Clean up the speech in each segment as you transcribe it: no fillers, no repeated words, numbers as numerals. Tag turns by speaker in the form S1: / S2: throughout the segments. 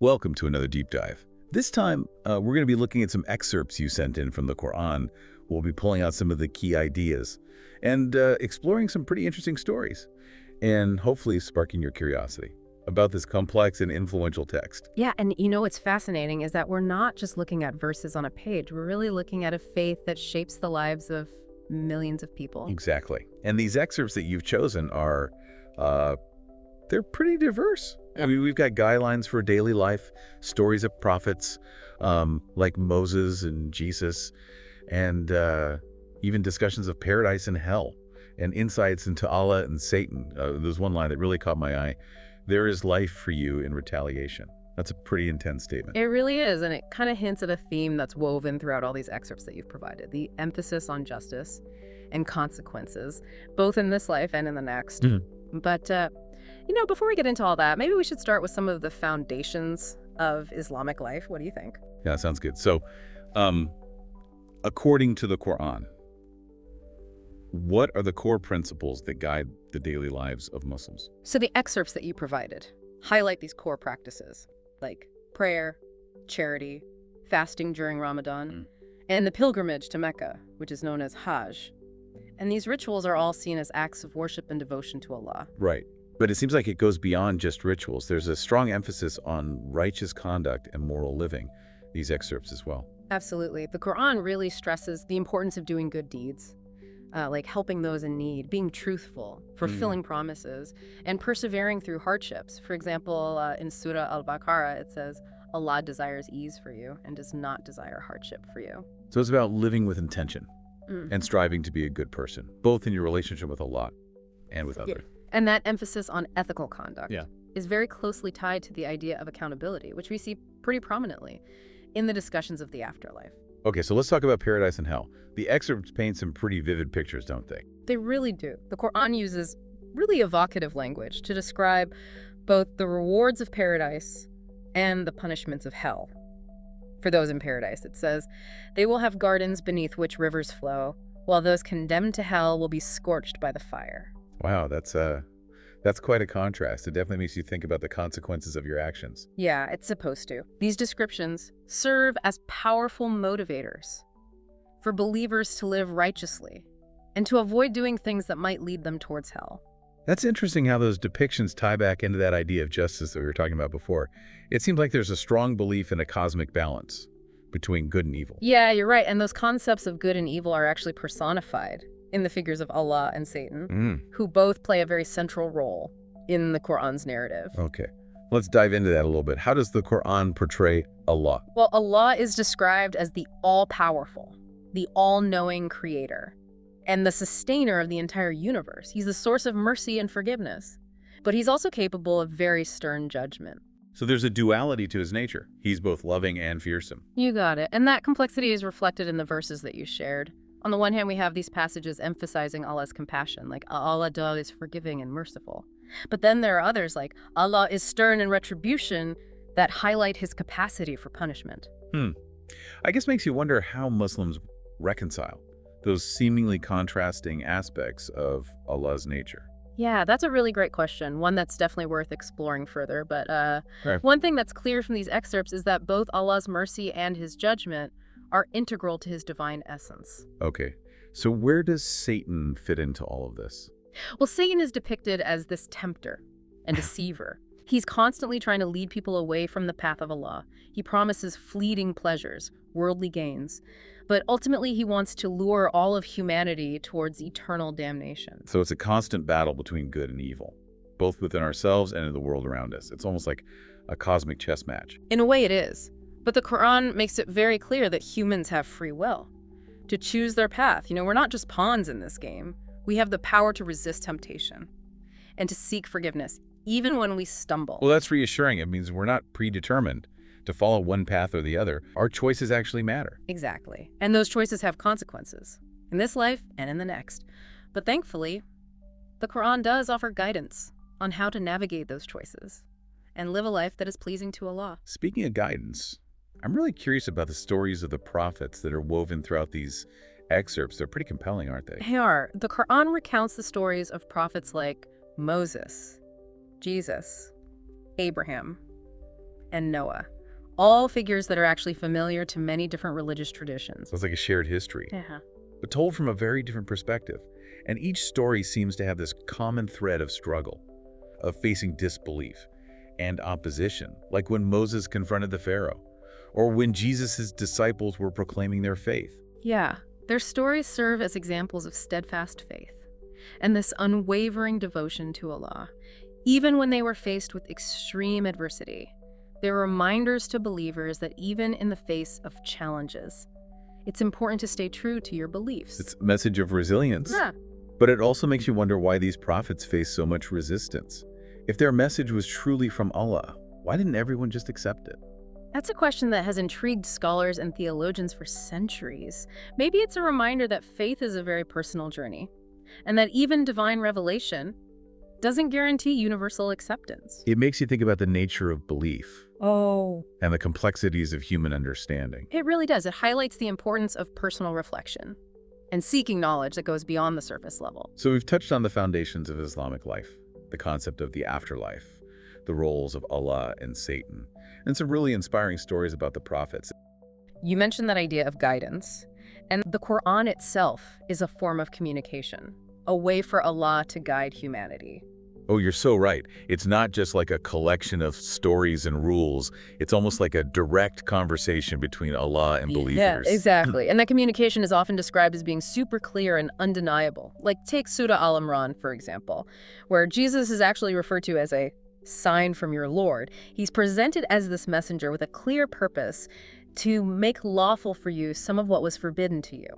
S1: Welcome to another deep dive. This time, we're going to be looking at some excerpts you sent in from the Quran. We'll be pulling out some of the key ideas and exploring some pretty interesting stories, and hopefully sparking your curiosity about this complex and influential text.
S2: Yeah, and what's fascinating is that we're not just looking at verses on a page. We're really looking at a faith that shapes the lives of millions of people.
S1: Exactly. And these excerpts that you've chosen are, they're pretty diverse. I mean, we've got guidelines for daily life, stories of prophets like Moses and Jesus, and even discussions of paradise and hell, and insights into Allah and Satan. There's one line that really caught my eye. There is life for you in retaliation. That's a pretty intense statement.
S2: It really is, and it kind of hints at a theme that's woven throughout all these excerpts that you've provided. The emphasis on justice and consequences, both in this life and in the next. But before we get into all that, maybe we should start with some of the foundations of Islamic life. What do you think?
S1: Yeah, that sounds good. So, according to the Quran, what are the core principles that guide the daily lives of Muslims?
S2: So the excerpts that you provided highlight these core practices, like prayer, charity, fasting during Ramadan, and the pilgrimage to Mecca, which is known as Hajj. And these rituals are all seen as acts of worship and devotion to Allah.
S1: Right. But it seems like it goes beyond just rituals. There's a strong emphasis on righteous conduct and moral living, these excerpts as well.
S2: Absolutely. The Quran really stresses the importance of doing good deeds, like helping those in need, being truthful, fulfilling promises, and persevering through hardships. For example, in Surah Al-Baqarah, it says, Allah desires ease for you and does not desire hardship for you.
S1: So it's about living with intention and striving to be a good person, both in your relationship with Allah and with others.
S2: And that emphasis on ethical conduct is very closely tied to the idea of accountability, which we see pretty prominently in the discussions of the afterlife.
S1: Okay, so let's talk about paradise and hell. The excerpts paint some pretty vivid pictures, don't they?
S2: They really do. The Quran uses really evocative language to describe both the rewards of paradise and the punishments of hell. For those in paradise, it says, they will have gardens beneath which rivers flow, while those condemned to hell will be scorched by the fire.
S1: Wow, that's quite a contrast. It definitely makes you think about the consequences of your actions.
S2: Yeah, it's supposed to. These descriptions serve as powerful motivators for believers to live righteously and to avoid doing things that might lead them towards hell.
S1: That's interesting how those depictions tie back into that idea of justice that we were talking about before. It seems like there's a strong belief in a cosmic balance between good and evil.
S2: Yeah, you're right. And those concepts of good and evil are actually personified in the figures of Allah and Satan, who both play a very central role in the Quran's narrative.
S1: Okay, let's dive into that a little bit. How does the Quran portray Allah?
S2: Well, Allah is described as the all-powerful, the all-knowing creator, and the sustainer of the entire universe. He's the source of mercy and forgiveness, but he's also capable of very stern judgment.
S1: So there's a duality to his nature. He's both loving and fearsome.
S2: You got it. And that complexity is reflected in the verses that you shared. On the one hand, we have these passages emphasizing Allah's compassion, like Allah is forgiving and merciful. But then there are others like Allah is stern in retribution that highlight his capacity for punishment.
S1: I guess makes you wonder how Muslims reconcile those seemingly contrasting aspects of Allah's nature.
S2: Yeah, that's a really great question, one that's definitely worth exploring further. But
S1: Right.
S2: one thing that's clear from these excerpts is that both Allah's mercy and his judgment are integral to his divine essence.
S1: Okay, so where does Satan fit into all of this?
S2: Well, Satan is depicted as this tempter and deceiver. He's constantly trying to lead people away from the path of Allah. He promises fleeting pleasures, worldly gains, but ultimately he wants to lure all of humanity towards eternal damnation.
S1: So it's a constant battle between good and evil, both within ourselves and in the world around us. It's almost like a cosmic chess match.
S2: In a way it is, but the Quran makes it very clear that humans have free will to choose their path. We're not just pawns in this game. We have the power to resist temptation and to seek forgiveness, even when we stumble.
S1: Well, that's reassuring. It means we're not predetermined to follow one path or the other. Our choices actually matter.
S2: Exactly. And those choices have consequences in this life and in the next. But thankfully, the Quran does offer guidance on how to navigate those choices and live a life that is pleasing to Allah.
S1: Speaking of guidance, I'm really curious about the stories of the prophets that are woven throughout these excerpts. They're pretty compelling, aren't they?
S2: They are. The Quran recounts the stories of prophets like Moses, Jesus, Abraham, and Noah. All figures that are actually familiar to many different religious traditions.
S1: So it's like a shared history,
S2: Yeah.
S1: but told from a very different perspective. And each story seems to have this common thread of struggle, of facing disbelief and opposition, like when Moses confronted the Pharaoh, or when Jesus' disciples were proclaiming their faith.
S2: Yeah, their stories serve as examples of steadfast faith and this unwavering devotion to Allah, even when they were faced with extreme adversity. They're reminders to believers that even in the face of challenges, it's important to stay true to your beliefs.
S1: It's a message of resilience.
S2: Yeah.
S1: But it also makes you wonder why these prophets face so much resistance. If their message was truly from Allah, why didn't everyone just accept it?
S2: That's a question that has intrigued scholars and theologians for centuries. Maybe it's a reminder that faith is a very personal journey, and that even divine revelation doesn't guarantee universal acceptance.
S1: It makes you think about the nature of belief
S2: Oh.
S1: and the complexities of human understanding.
S2: It really does. It highlights the importance of personal reflection and seeking knowledge that goes beyond the surface level.
S1: So we've touched on the foundations of Islamic life, the concept of the afterlife, the roles of Allah and Satan, and some really inspiring stories about the prophets.
S2: You mentioned that idea of guidance, and the Quran itself is a form of communication, a way for Allah to guide humanity.
S1: Oh, you're so right. It's not just like a collection of stories and rules. It's almost like a direct conversation between Allah and believers.
S2: Yeah, exactly. And that communication is often described as being super clear and undeniable. Like take Surah Al-Imran, for example, where Jesus is actually referred to as a sign from your Lord. He's presented as this messenger with a clear purpose to make lawful for you some of what was forbidden to you.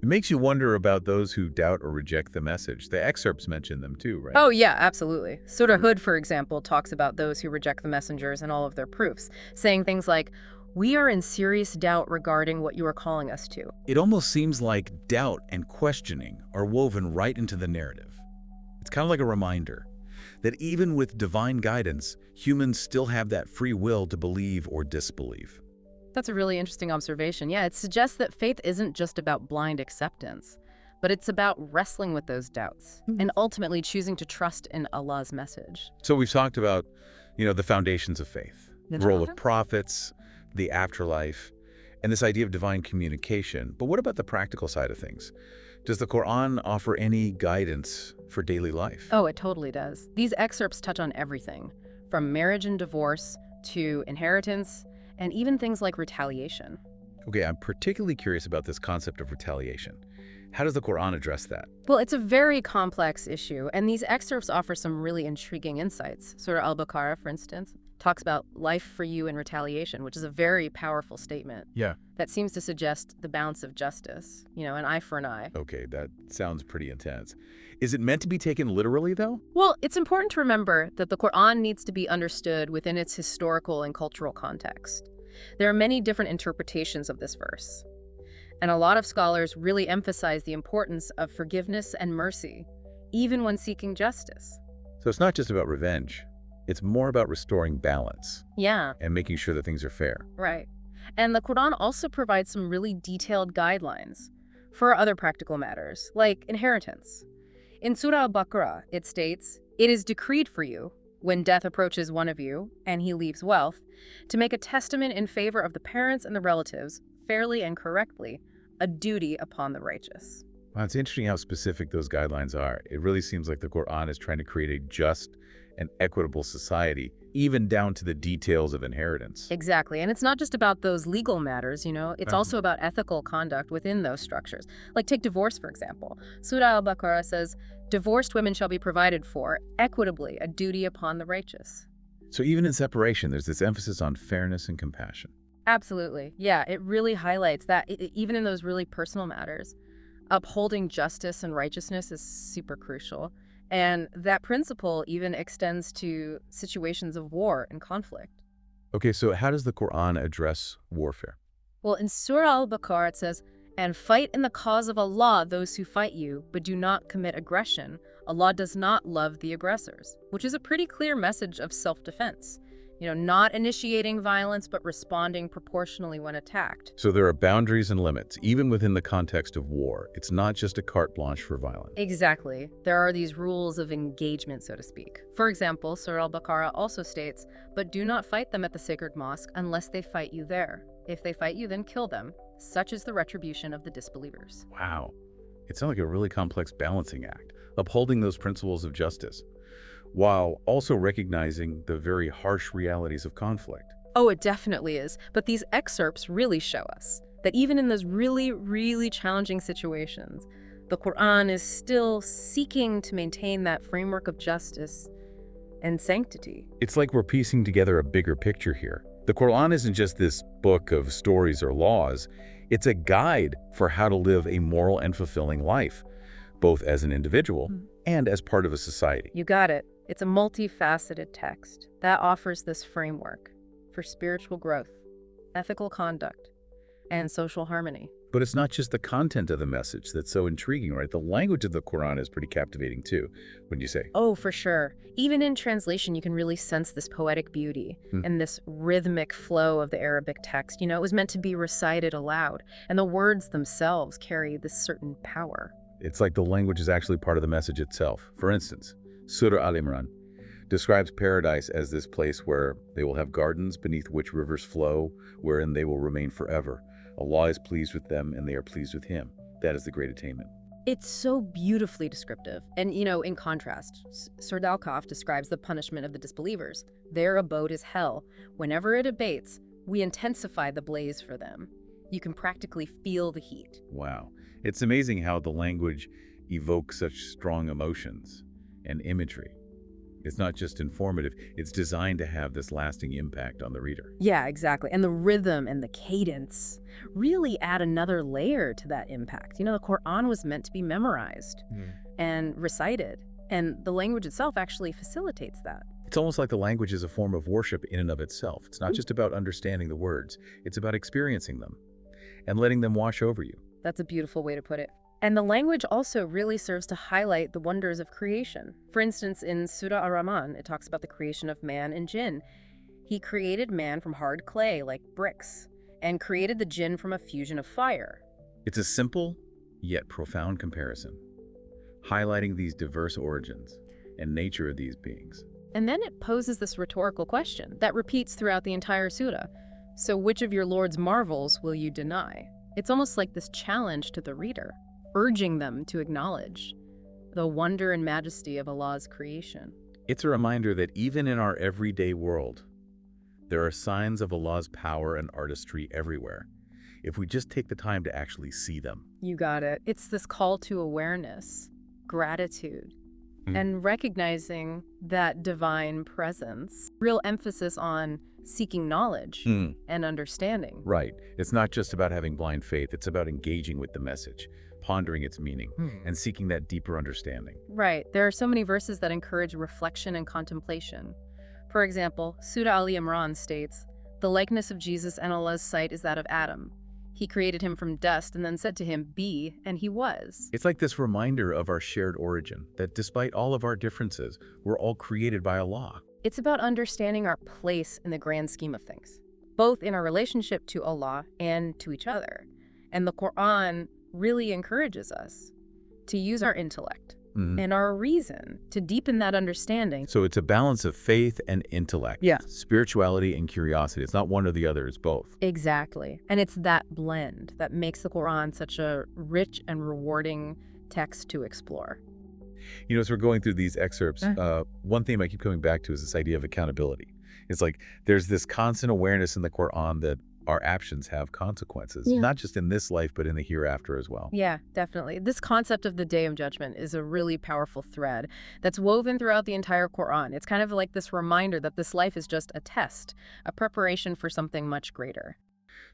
S1: It makes you wonder about those who doubt or reject the message. The excerpts mention them too, right?
S2: Oh, yeah, absolutely. Surah Hud, for example, talks about those who reject the messengers and all of their proofs, saying things like, "We are in serious doubt regarding what you are calling us to."
S1: It almost seems like doubt and questioning are woven right into the narrative. It's kind of like a reminder that even with divine guidance, humans still have that free will to believe or disbelieve.
S2: That's a really interesting observation. Yeah, it suggests that faith isn't just about blind acceptance, but it's about wrestling with those doubts and ultimately choosing to trust in Allah's message.
S1: So we've talked about, the foundations of faith, the role of prophets, the afterlife, and this idea of divine communication. But what about the practical side of things? Does the Quran offer any guidance for daily life?
S2: Oh, it totally does. These excerpts touch on everything, from marriage and divorce to inheritance, and even things like retaliation.
S1: Okay, I'm particularly curious about this concept of retaliation. How does the Quran address that?
S2: Well, it's a very complex issue, and these excerpts offer some really intriguing insights. Surah Al-Baqarah, for instance, talks about life for you in retaliation, which is a very powerful statement.
S1: Yeah.
S2: That seems to suggest the balance of justice, an eye for an eye.
S1: Okay, that sounds pretty intense. Is it meant to be taken literally, though?
S2: Well, it's important to remember that the Quran needs to be understood within its historical and cultural context. There are many different interpretations of this verse, and a lot of scholars really emphasize the importance of forgiveness and mercy, even when seeking justice.
S1: So it's not just about revenge. It's more about restoring balance.
S2: Yeah.
S1: And making sure that things are fair.
S2: Right. And the Quran also provides some really detailed guidelines for other practical matters, like inheritance. In Surah Al-Baqarah, it states, "It is decreed for you, when death approaches one of you, and he leaves wealth, to make a testament in favor of the parents and the relatives, fairly and correctly, a duty upon the righteous."
S1: Wow, it's interesting how specific those guidelines are. It really seems like the Quran is trying to create a just and equitable society, even down to the details of inheritance.
S2: Exactly. And it's not just about those legal matters, it's also about ethical conduct within those structures. Like take divorce, for example. Surah Al-Baqarah says, "Divorced women shall be provided for, equitably, a duty upon the righteous."
S1: So even in separation, there's this emphasis on fairness and compassion.
S2: Absolutely. Yeah, it really highlights that even in those really personal matters, upholding justice and righteousness is super crucial. And that principle even extends to situations of war and conflict.
S1: Okay, so how does the Quran address warfare?
S2: Well, in Surah Al-Baqarah it says, "And fight in the cause of Allah those who fight you, but do not commit aggression. Allah does not love the aggressors," which is a pretty clear message of self-defense. not initiating violence, but responding proportionally when attacked.
S1: So there are boundaries and limits, even within the context of war. It's not just a carte blanche for violence.
S2: Exactly. There are these rules of engagement, so to speak. For example, Surah al-Baqarah also states, "But do not fight them at the sacred mosque unless they fight you there. If they fight you, then kill them. Such is the retribution of the disbelievers."
S1: Wow. It sounds like a really complex balancing act, upholding those principles of justice, while also recognizing the very harsh realities of conflict.
S2: Oh, it definitely is. But these excerpts really show us that even in those really, really challenging situations, the Quran is still seeking to maintain that framework of justice and sanctity.
S1: It's like we're piecing together a bigger picture here. The Quran isn't just this book of stories or laws. It's a guide for how to live a moral and fulfilling life, both as an individual and as part of a society.
S2: You got it. It's a multifaceted text that offers this framework for spiritual growth, ethical conduct, and social harmony.
S1: But it's not just the content of the message that's so intriguing, right? The language of the Quran is pretty captivating too, wouldn't you say?
S2: Oh, for sure. Even in translation, you can really sense this poetic beauty and this rhythmic flow of the Arabic text. It was meant to be recited aloud, and the words themselves carry this certain power.
S1: It's like the language is actually part of the message itself. For instance, Surah Al-Imran describes paradise as this place where they will have gardens beneath which rivers flow, wherein they will remain forever. Allah is pleased with them, and they are pleased with Him. That is the great attainment.
S2: It's so beautifully descriptive. And, in contrast, Surah Al-Kahf describes the punishment of the disbelievers. Their abode is hell. Whenever it abates, we intensify the blaze for them. You can practically feel the heat.
S1: Wow. It's amazing how the language evokes such strong emotions and imagery. It's not just informative, it's designed to have this lasting impact on the reader.
S2: Yeah, exactly. And the rhythm and the cadence really add another layer to that impact. The Quran was meant to be memorized and recited, and the language itself actually facilitates that.
S1: It's almost like the language is a form of worship in and of itself. It's not just about understanding the words, it's about experiencing them and letting them wash over you.
S2: That's a beautiful way to put it. And the language also really serves to highlight the wonders of creation. For instance, in Surah Ar-Rahman, it talks about the creation of man and jinn. He created man from hard clay, like bricks, and created the jinn from a fusion of fire.
S1: It's a simple, yet profound comparison, highlighting these diverse origins and nature of these beings.
S2: And then it poses this rhetorical question that repeats throughout the entire surah. So which of your Lord's marvels will you deny? It's almost like this challenge to the reader, urging them to acknowledge the wonder and majesty of Allah's creation.
S1: It's a reminder that even in our everyday world, there are signs of Allah's power and artistry everywhere, if we just take the time to actually see them.
S2: You got it. It's this call to awareness, gratitude, and recognizing that divine presence. Real emphasis on seeking knowledge and understanding.
S1: Right. It's not just about having blind faith. It's about engaging with the message, pondering its meaning, and seeking that deeper understanding.
S2: Right. There are so many verses that encourage reflection and contemplation. For example, Surah Al-Imran states, "The likeness of Jesus in Allah's sight is that of Adam. He created him from dust and then said to him, 'Be,' and he was."
S1: It's like this reminder of our shared origin, that despite all of our differences, we're all created by Allah.
S2: It's about understanding our place in the grand scheme of things, both in our relationship to Allah and to each other. And the Quran really encourages us to use our intellect and our reason to deepen that understanding.
S1: So it's a balance of faith and intellect.
S2: Yeah.
S1: Spirituality and curiosity. It's not one or the other, it's both.
S2: Exactly. And it's that blend that makes the Quran such a rich and rewarding text to explore.
S1: As we're going through these excerpts, one theme I keep coming back to is this idea of accountability. It's like there's this constant awareness in the Quran that our actions have consequences, not just in this life, but in the hereafter as well.
S2: Yeah, definitely. This concept of the Day of Judgment is a really powerful thread that's woven throughout the entire Quran. It's kind of like this reminder that this life is just a test, a preparation for something much greater.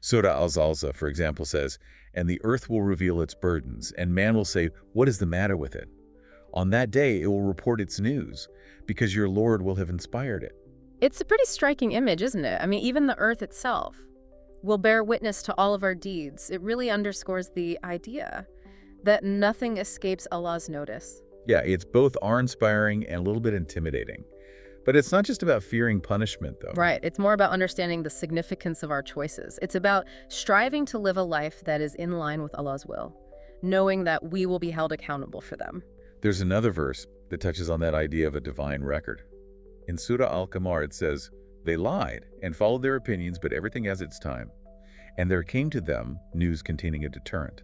S1: Surah Al-Zalzal, for example, says, "And the earth will reveal its burdens, and man will say, 'What is the matter with it?' On that day, it will report its news, because your Lord will have inspired it."
S2: It's a pretty striking image, isn't it? I mean, even the earth itself will bear witness to all of our deeds. It really underscores the idea that nothing escapes Allah's notice.
S1: Yeah, it's both awe-inspiring and a little bit intimidating. But it's not just about fearing punishment, though.
S2: Right. It's more about understanding the significance of our choices. It's about striving to live a life that is in line with Allah's will, knowing that we will be held accountable for them.
S1: There's another verse that touches on that idea of a divine record. In Surah Al-Qamar, it says, "They lied and followed their opinions, but everything has its time. And there came to them news containing a deterrent."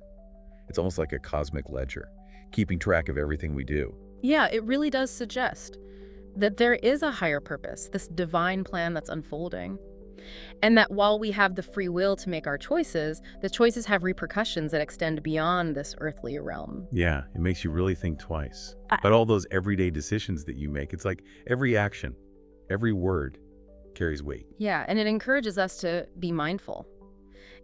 S1: It's almost like a cosmic ledger, keeping track of everything we do.
S2: Yeah, it really does suggest that there is a higher purpose, this divine plan that's unfolding. And that while we have the free will to make our choices, the choices have repercussions that extend beyond this earthly realm.
S1: Yeah, it makes you really think twice. But all those everyday decisions that you make, it's like every action, every word carries weight.
S2: Yeah, and it encourages us to be mindful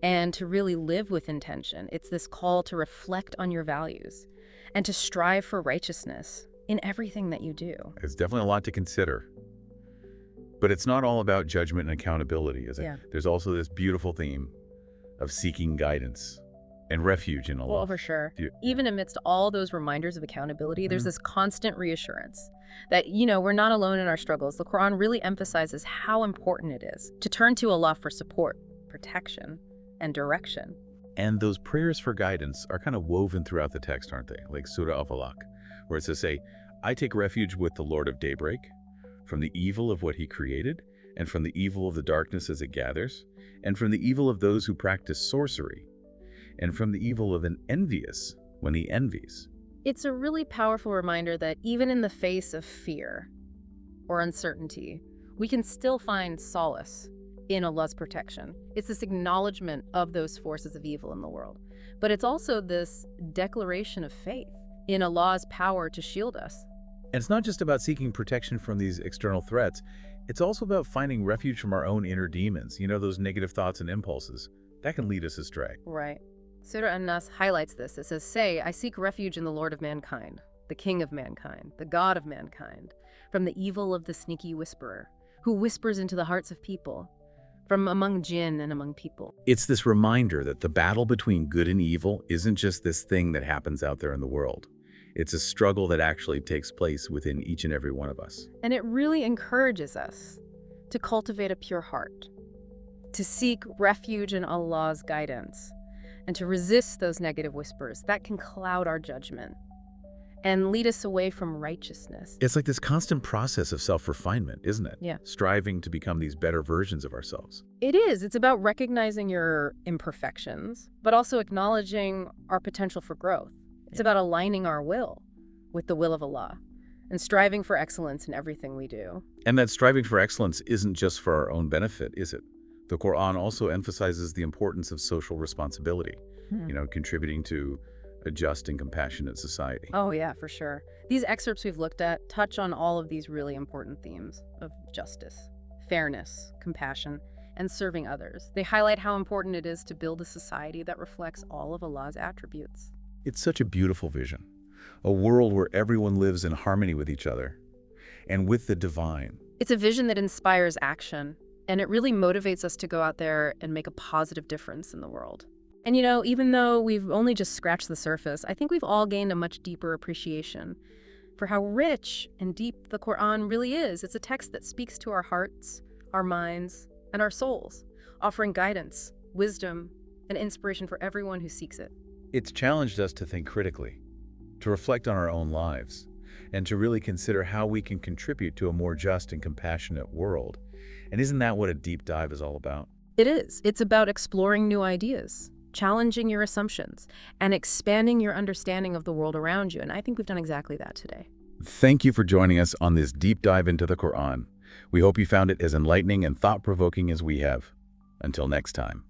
S2: and to really live with intention. It's this call to reflect on your values and to strive for righteousness in everything that you do.
S1: It's definitely a lot to consider. But it's not all about judgment and accountability, is it?
S2: Yeah.
S1: There's also this beautiful theme of seeking guidance and refuge in Allah.
S2: Well, for sure. Even amidst all those reminders of accountability, there's this constant reassurance that, we're not alone in our struggles. The Quran really emphasizes how important it is to turn to Allah for support, protection, and direction.
S1: And those prayers for guidance are kind of woven throughout the text, aren't they? Like Surah Al-Falaq, where it says, "I take refuge with the Lord of daybreak, from the evil of what he created, and from the evil of the darkness as it gathers, and from the evil of those who practice sorcery, and from the evil of an envious when he envies."
S2: It's a really powerful reminder that even in the face of fear or uncertainty, we can still find solace in Allah's protection. It's this acknowledgement of those forces of evil in the world. But it's also this declaration of faith in Allah's power to shield us.
S1: And it's not just about seeking protection from these external threats. It's also about finding refuge from our own inner demons, those negative thoughts and impulses. That can lead us astray.
S2: Right. Surah An-Nas highlights this. It says, "Say, I seek refuge in the Lord of mankind, the King of mankind, the God of mankind, from the evil of the sneaky whisperer, who whispers into the hearts of people, from among jinn and among people."
S1: It's this reminder that the battle between good and evil isn't just this thing that happens out there in the world. It's a struggle that actually takes place within each and every one of us.
S2: And it really encourages us to cultivate a pure heart, to seek refuge in Allah's guidance, and to resist those negative whispers that can cloud our judgment and lead us away from righteousness.
S1: It's like this constant process of self-refinement, isn't it?
S2: Yeah.
S1: Striving to become these better versions of ourselves.
S2: It is. It's about recognizing your imperfections, but also acknowledging our potential for growth. It's about aligning our will with the will of Allah and striving for excellence in everything we do.
S1: And that striving for excellence isn't just for our own benefit, is it? The Quran also emphasizes the importance of social responsibility, contributing to a just and compassionate society.
S2: Oh, yeah, for sure. These excerpts we've looked at touch on all of these really important themes of justice, fairness, compassion, and serving others. They highlight how important it is to build a society that reflects all of Allah's attributes.
S1: It's such a beautiful vision, a world where everyone lives in harmony with each other and with the divine.
S2: It's a vision that inspires action, and it really motivates us to go out there and make a positive difference in the world. And even though we've only just scratched the surface, I think we've all gained a much deeper appreciation for how rich and deep the Quran really is. It's a text that speaks to our hearts, our minds, and our souls, offering guidance, wisdom, and inspiration for everyone who seeks it.
S1: It's challenged us to think critically, to reflect on our own lives, and to really consider how we can contribute to a more just and compassionate world. And isn't that what a deep dive is all about?
S2: It is. It's about exploring new ideas, challenging your assumptions, and expanding your understanding of the world around you. And I think we've done exactly that today.
S1: Thank you for joining us on this deep dive into the Quran. We hope you found it as enlightening and thought-provoking as we have. Until next time.